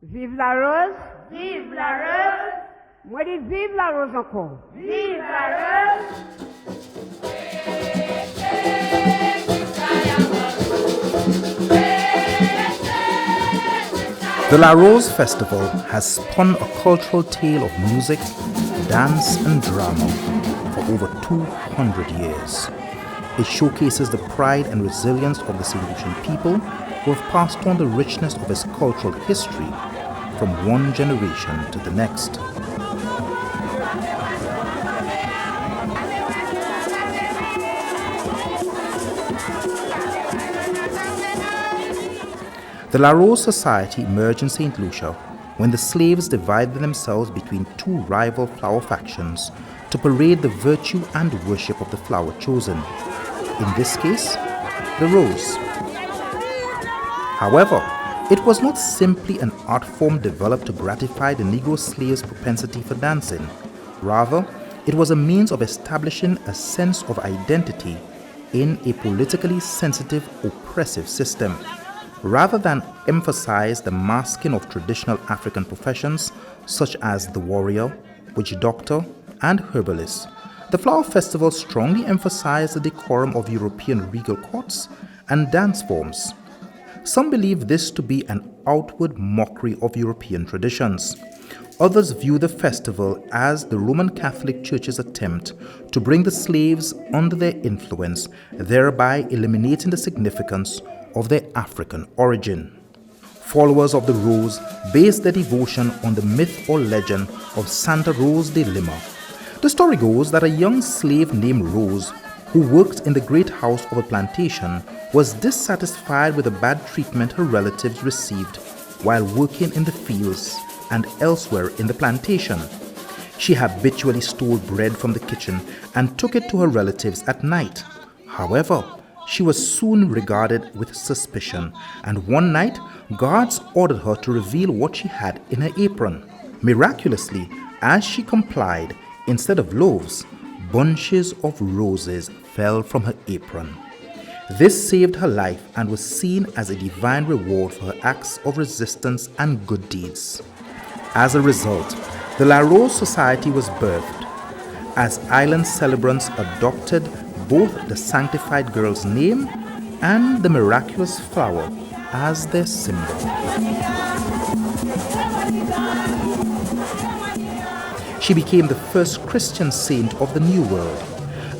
Vive la rose! Vive la rose! Moi dis vive la rose encore! Vive la rose! The La Rose Festival has spun a cultural tale of music, dance and drama for over 200 years. It showcases the pride and resilience of the Saint Lucian people who have passed on the richness of its cultural history from one generation to the next. The La Rose Society emerged in Saint Lucia when the slaves divided themselves between two rival flower factions to parade the virtue and worship of the flower chosen, in this case, the rose. However, it was not simply an art form developed to gratify the Negro slaves' propensity for dancing. Rather, it was a means of establishing a sense of identity in a politically sensitive, oppressive system. Rather than emphasize the masking of traditional African professions such as the warrior, witch doctor, and herbalist, the Flower Festival strongly emphasized the decorum of European regal courts and dance forms. Some believe this to be an outward mockery of European traditions. Others view the festival as the Roman Catholic Church's attempt to bring the slaves under their influence, thereby eliminating the significance of their African origin. Followers of the Rose base their devotion on the myth or legend of Santa Rose de Lima. The story goes that a young slave named Rose, who worked in the great house of a plantation, was dissatisfied with the bad treatment her relatives received while working in the fields and elsewhere in the plantation. She habitually stole bread from the kitchen and took it to her relatives at night. However, she was soon regarded with suspicion, and one night, guards ordered her to reveal what she had in her apron. Miraculously, as she complied, instead of loaves, bunches of roses fell from her apron. This saved her life and was seen as a divine reward for her acts of resistance and good deeds. As a result, the La Rose Society was birthed, as island celebrants adopted both the sanctified girl's name and the miraculous flower as their symbol. She became the first Christian saint of the New World,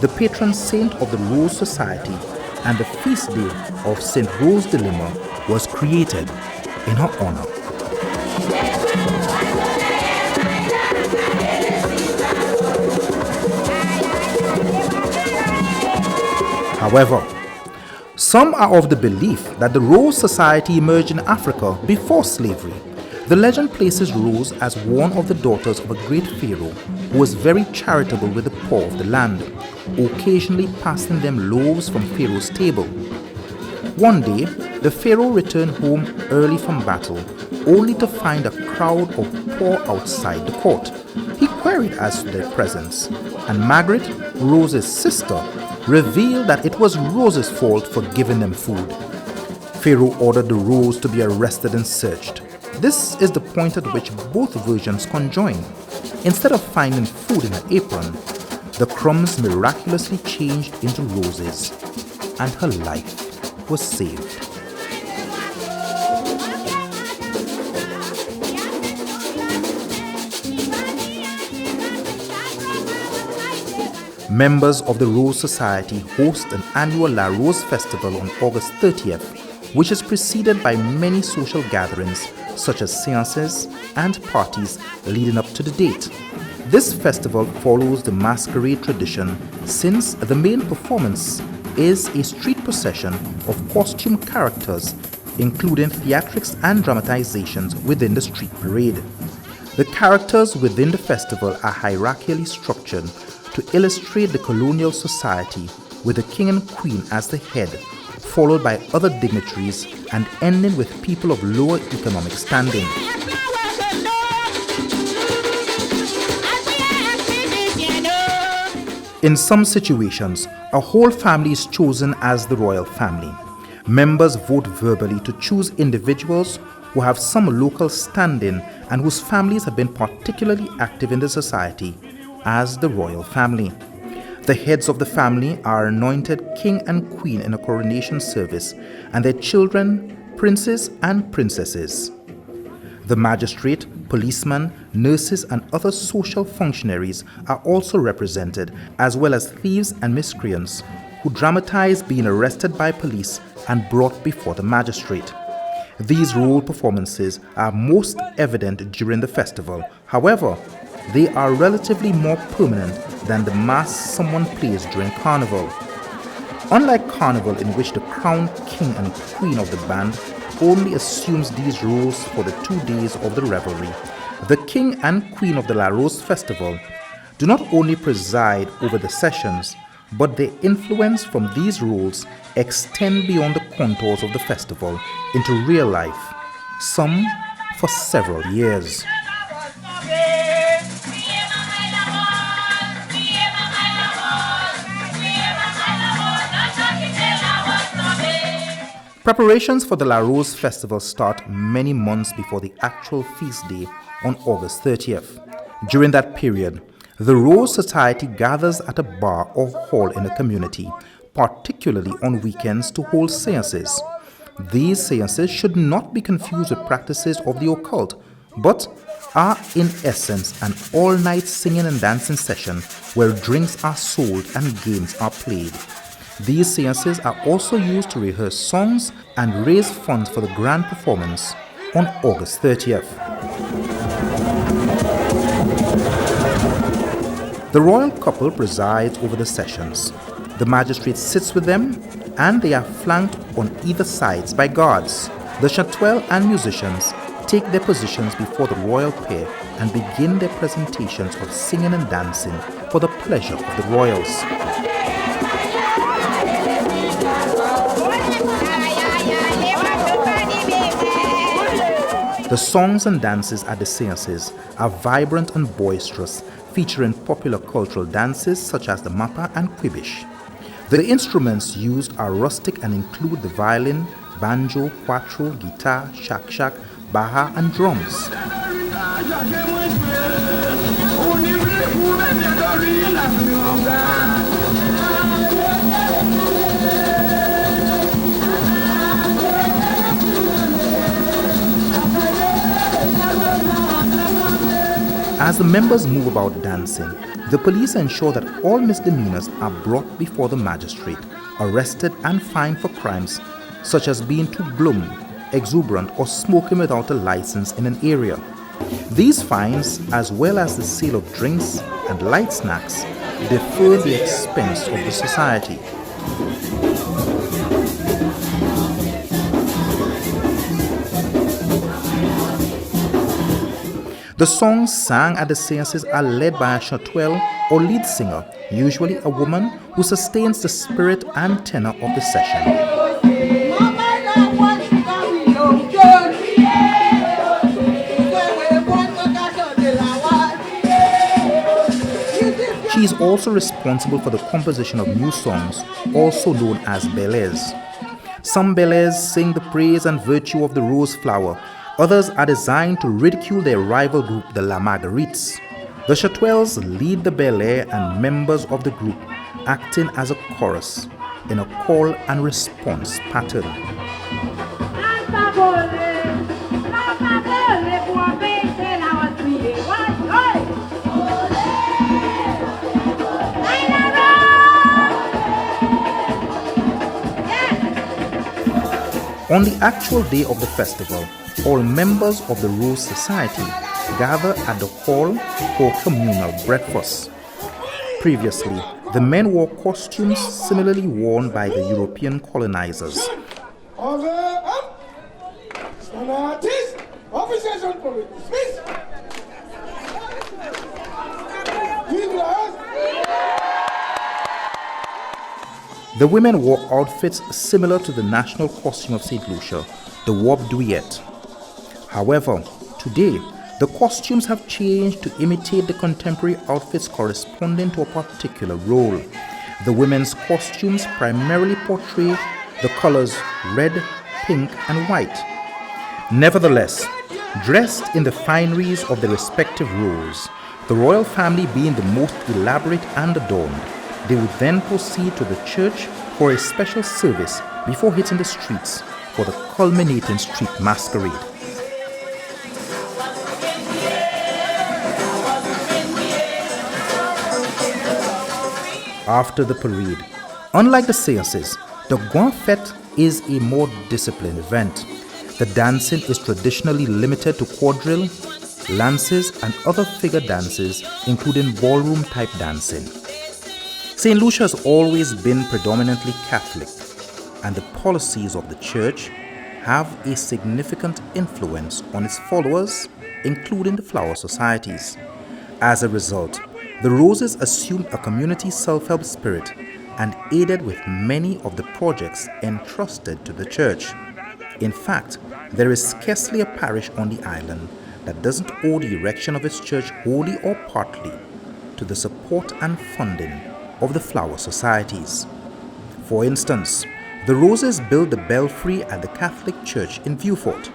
the patron saint of the Rose Society, and the feast day of Saint Rose de Lima was created in her honor. However, some are of the belief that the Rose Society emerged in Africa before slavery. The legend places Rose as one of the daughters of a great pharaoh who was very charitable with the poor of the land, occasionally passing them loaves from Pharaoh's table. One day, the pharaoh returned home early from battle, only to find a crowd of poor outside the court. He queried as to their presence, and Margaret, Rose's sister, revealed that it was Rose's fault for giving them food. Pharaoh ordered the Rose to be arrested and searched. This is the point at which both versions conjoin. Instead of finding food in her apron, the crumbs miraculously changed into roses, and her life was saved. Members of the Rose Society host an annual La Rose Festival on August 30th, which is preceded by many social gatherings such as seances and parties leading up to the date. This festival follows the masquerade tradition since the main performance is a street procession of costume characters, including theatrics and dramatizations within the street parade. The characters within the festival are hierarchically structured to illustrate the colonial society, with the king and queen as the head, followed by other dignitaries, and ending with people of lower economic standing. In some situations, a whole family is chosen as the royal family. Members vote verbally to choose individuals who have some local standing and whose families have been particularly active in the society, as the royal family. The heads of the family are anointed king and queen in a coronation service, and their children, princes and princesses. The magistrate, policemen, nurses, and other social functionaries are also represented, as well as thieves and miscreants who dramatize being arrested by police and brought before the magistrate. These role performances are most evident during the festival. However, they are relatively more permanent than the mass someone plays during Carnival. Unlike Carnival, in which the crowned king and queen of the band only assumes these roles for the 2 days of the revelry, the king and queen of the La Rose Festival do not only preside over the sessions, but their influence from these roles extend beyond the contours of the festival into real life, some for several years. Preparations for the La Rose Festival start many months before the actual feast day on August 30th. During that period, the Rose Society gathers at a bar or hall in a community, particularly on weekends, to hold seances. These seances should not be confused with practices of the occult, but are in essence an all-night singing and dancing session where drinks are sold and games are played. These seances are also used to rehearse songs and raise funds for the grand performance on August 30th. The royal couple presides over the sessions. The magistrate sits with them, and they are flanked on either sides by guards. The château and musicians take their positions before the royal pair and begin their presentations of singing and dancing for the pleasure of the royals. The songs and dances at the seances are vibrant and boisterous, featuring popular cultural dances such as the mappa and quibish. The instruments used are rustic and include the violin, banjo, cuatro, guitar, shak-shak, baha, and drums. As the members move about dancing, the police ensure that all misdemeanors are brought before the magistrate, arrested and fined for crimes such as being too glum, exuberant, or smoking without a license in an area. These fines, as well as the sale of drinks and light snacks, defer the expense of the society. The songs sang at the seances are led by a château or lead singer, usually a woman who sustains the spirit and tenor of the session. She is also responsible for the composition of new songs, also known as ballets. Some ballets sing the praise and virtue of the rose flower. Others are designed to ridicule their rival group, the La Marguerites. The châteaux lead the ballet and members of the group acting as a chorus in a call and response pattern. On the actual day of the festival, all members of the Rose Society gather at the hall for communal breakfast. Previously, the men wore costumes similarly worn by the European colonizers. The women wore outfits similar to the national costume of Saint Lucia, the warp duet. However, today, the costumes have changed to imitate the contemporary outfits corresponding to a particular role. The women's costumes primarily portray the colors red, pink, and white. Nevertheless, dressed in the fineries of their respective roles, the royal family being the most elaborate and adorned, they would then proceed to the church for a special service before hitting the streets for the culminating street masquerade. After the parade, unlike the Seances, the Grand Fête is a more disciplined event. The dancing is traditionally limited to quadrille, lances, and other figure dances, including ballroom-type dancing. Saint Lucia has always been predominantly Catholic, and the policies of the Church have a significant influence on its followers, including the flower societies. As a result, the Roses assumed a community self-help spirit and aided with many of the projects entrusted to the Church. In fact, there is scarcely a parish on the island that doesn't owe the erection of its church wholly or partly to the support and funding of the flower societies. For instance, the Roses built the belfry at the Catholic Church in Vieux-Fort.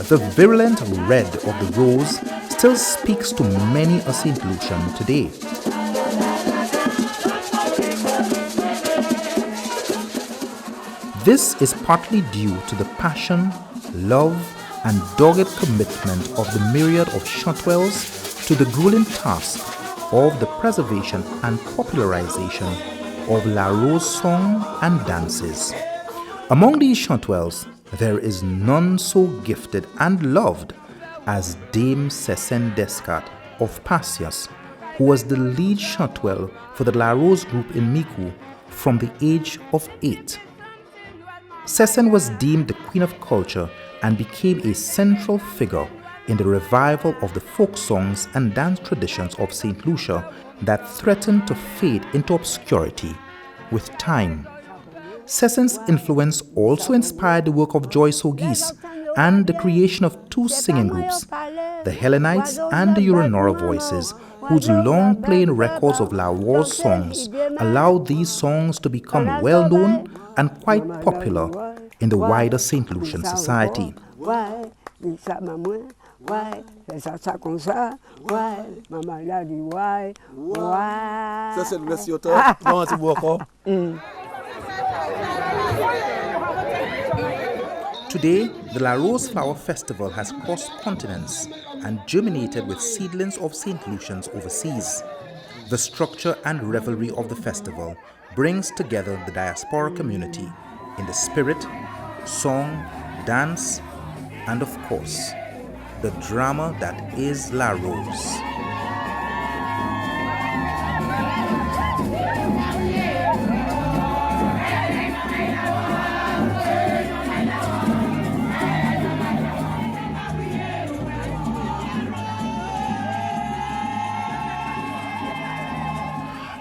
The virulent red of the rose still speaks to many a Saint Lucian today. This is partly due to the passion, love, and dogged commitment of the myriad of chanteuses to the grueling task of the preservation and popularization of La Rose song and dances. Among these chanteuses, there is none so gifted and loved as Dame Cécenne Descartes of Passias, who was the lead chanteuse for the La Rose group in Micoud from the age of 8. Cécenne was deemed the queen of culture and became a central figure in the revival of the folk songs and dance traditions of Saint Lucia that threatened to fade into obscurity with time. Cécenne's influence also inspired the work of Joyce Hogis and the creation of two singing groups, the Hellenites and the Uranora Voices, whose long-playing records of La Rose songs allowed these songs to become well-known and quite popular in the wider Saint Lucian society. Today, the La Rose Flower Festival has crossed continents and germinated with seedlings of Saint Lucians overseas. The structure and revelry of the festival brings together the diaspora community in the spirit, song, dance, and of course, the drama that is La Rose.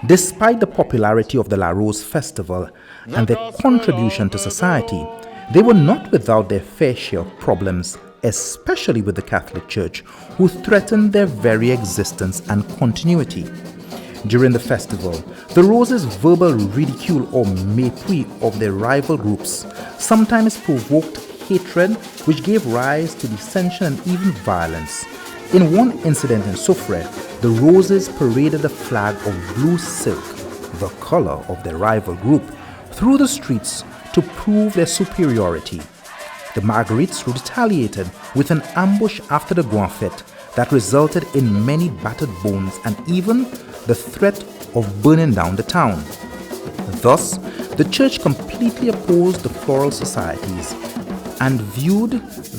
Despite the popularity of the La Rose Festival and their contribution to society, they were not without their fair share of problems, especially with the Catholic Church, who threatened their very existence and continuity. During the festival, the Roses' verbal ridicule or mépris of their rival groups sometimes provoked hatred, which gave rise to dissension and even violence. In one incident in Soufrière, the Roses paraded the flag of blue silk, the color of their rival group, through the streets to prove their superiority. The Marguerites retaliated with an ambush after the Grand Fête that resulted in many battered bones and even the threat of burning down the town. Thus, the church completely opposed the floral societies and viewed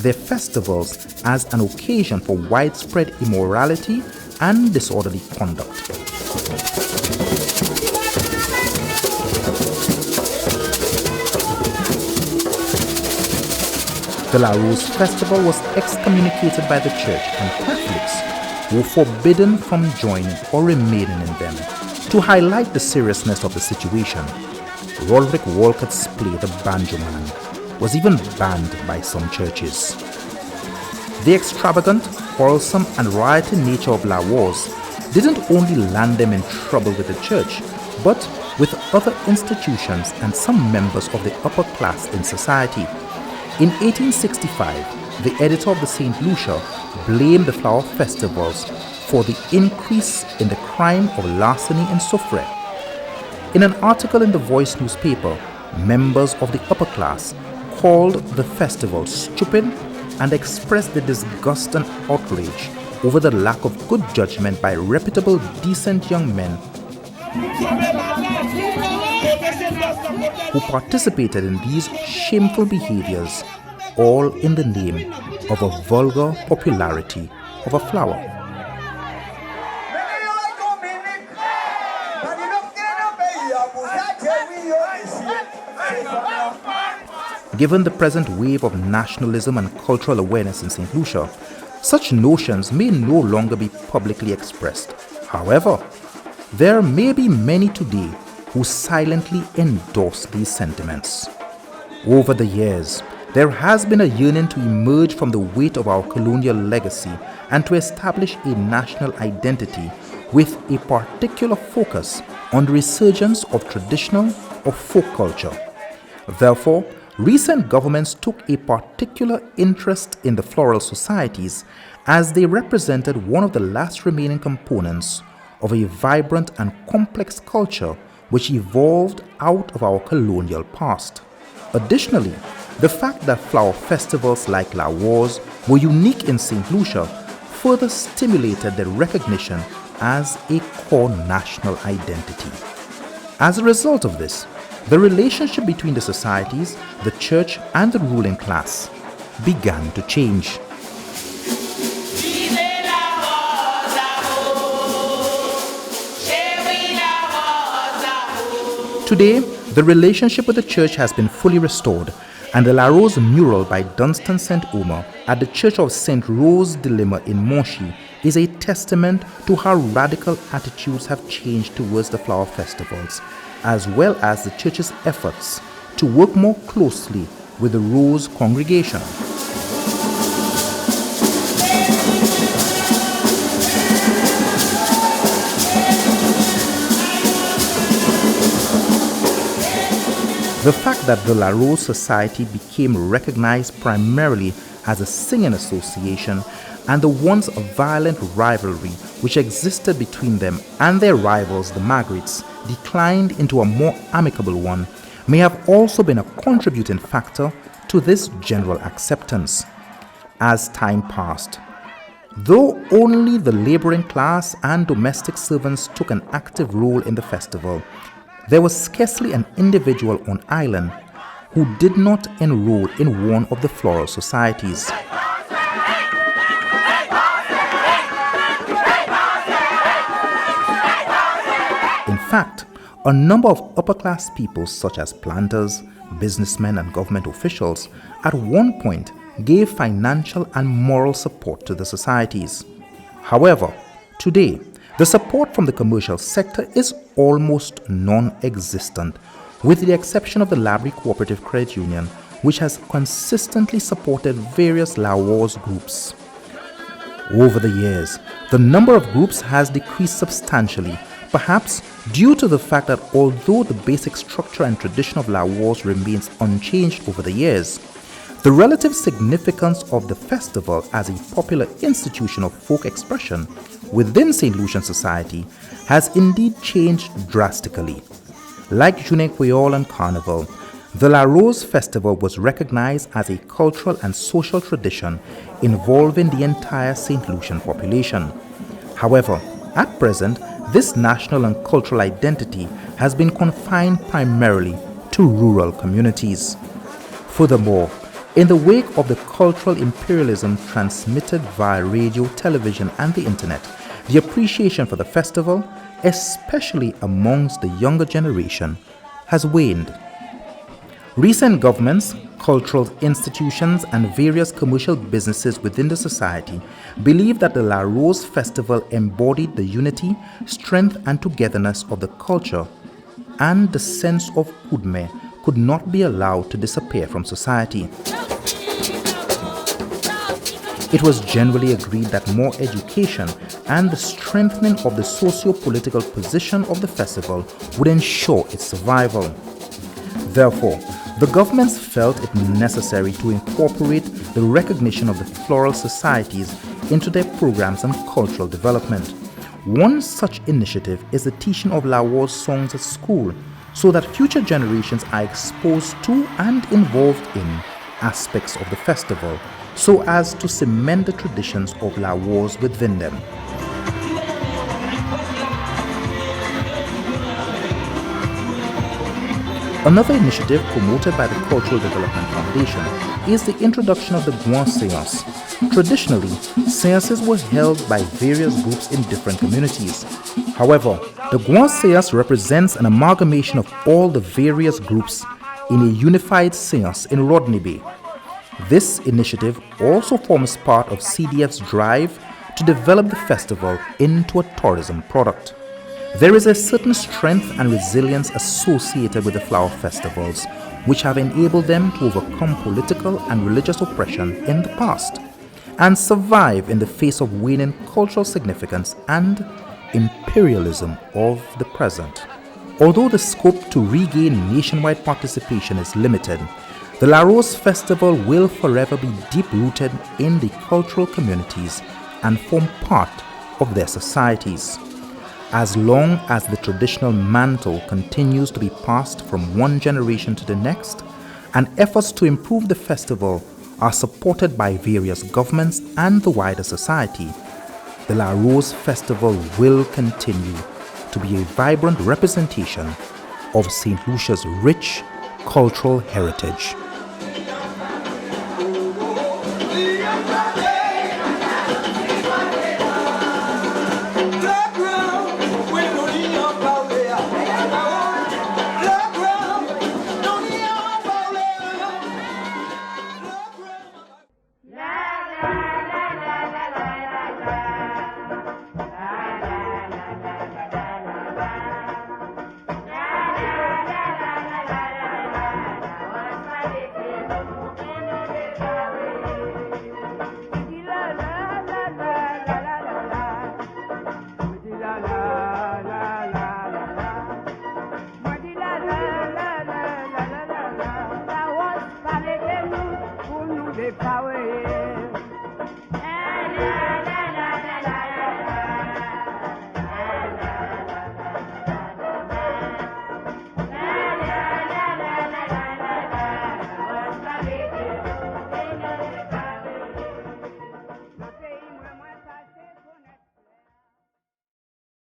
their festivals as an occasion for widespread immorality and disorderly conduct. The La Rose Festival was excommunicated by the church, and Catholics were forbidden from joining or remaining in them. To highlight the seriousness of the situation, Roderick Walcott's play The Banjo Man was even banned by some churches. The extravagant, quarrelsome and rioting nature of La Rose didn't only land them in trouble with the church, but with other institutions and some members of the upper class in society. In 1865, the editor of the Saint Lucia blamed the flower festivals for the increase in the crime of larceny and soufre. In an article in the Voice newspaper, members of the upper class called the festival stupid and expressed their disgust and outrage over the lack of good judgment by reputable, decent young men who participated in these shameful behaviors, all in the name of a vulgar popularity of a flower. Given the present wave of nationalism and cultural awareness in Saint Lucia, such notions may no longer be publicly expressed. However, there may be many today who silently endorse these sentiments. Over the years, there has been a yearning to emerge from the weight of our colonial legacy and to establish a national identity with a particular focus on the resurgence of traditional or folk culture. Therefore, recent governments took a particular interest in the floral societies as they represented one of the last remaining components of a vibrant and complex culture which evolved out of our colonial past. Additionally, the fact that flower festivals like Laborie were unique in Saint Lucia further stimulated their recognition as a core national identity. As a result of this, the relationship between the societies, the church, and the ruling class began to change. Today, the relationship with the church has been fully restored, and the La Rose mural by Dunstan St. Omer at the Church of St. Rose de Lima in Monchy is a testament to how radical attitudes have changed towards the flower festivals, as well as the church's efforts to work more closely with the Rose congregation. The fact that the La Rose Society became recognized primarily as a singing association and the once violent rivalry which existed between them and their rivals, the Margarets, declined into a more amicable one may have also been a contributing factor to this general acceptance. As time passed, though only the laboring class and domestic servants took an active role in the festival, there was scarcely an individual on island who did not enroll in one of the floral societies. In fact, a number of upper-class people such as planters, businessmen, and government officials at one point gave financial and moral support to the societies. However, today, the support from the commercial sector is almost non-existent, with the exception of the Laborie Credit Union, which has consistently supported various Laborie groups. Over the years, the number of groups has decreased substantially, perhaps due to the fact that although the basic structure and tradition of Laborie remains unchanged over the years, the relative significance of the festival as a popular institution of folk expression within St. Lucian society has indeed changed drastically. Like Journée Creole and Carnival, the La Rose Festival was recognized as a cultural and social tradition involving the entire St. Lucian population. However, at present, this national and cultural identity has been confined primarily to rural communities. Furthermore, in the wake of the cultural imperialism transmitted via radio, television, and the internet, the appreciation for the festival, especially amongst the younger generation, has waned. Recent governments, cultural institutions, and various commercial businesses within the society believe that the La Rose Festival embodied the unity, strength, and togetherness of the culture, and the sense of Kudme could not be allowed to disappear from society. it was generally agreed that more education and the strengthening of the socio-political position of the festival would ensure its survival. Therefore, the governments felt it necessary to incorporate the recognition of the floral societies into their programs and cultural development. One such initiative is the teaching of Laos songs at school, so that future generations are exposed to and involved in aspects of the festival, so as to cement the traditions of Laos within them. Another initiative promoted by the Cultural Development Foundation is the introduction of the Seances. Traditionally, seances were held by various groups in different communities. However, the Seance represents an amalgamation of all the various groups in a unified seance in Rodney Bay. This initiative also forms part of CDF's drive to develop the festival into a tourism product. There is a certain strength and resilience associated with the flower festivals, which have enabled them to overcome political and religious oppression in the past and survive in the face of waning cultural significance and imperialism of the present. Although the scope to regain nationwide participation is limited, the La Rose Festival will forever be deep-rooted in the cultural communities and form part of their societies. As long as the traditional mantle continues to be passed from one generation to the next, and efforts to improve the festival are supported by various governments and the wider society, the La Rose Festival will continue to be a vibrant representation of Saint Lucia's rich cultural heritage.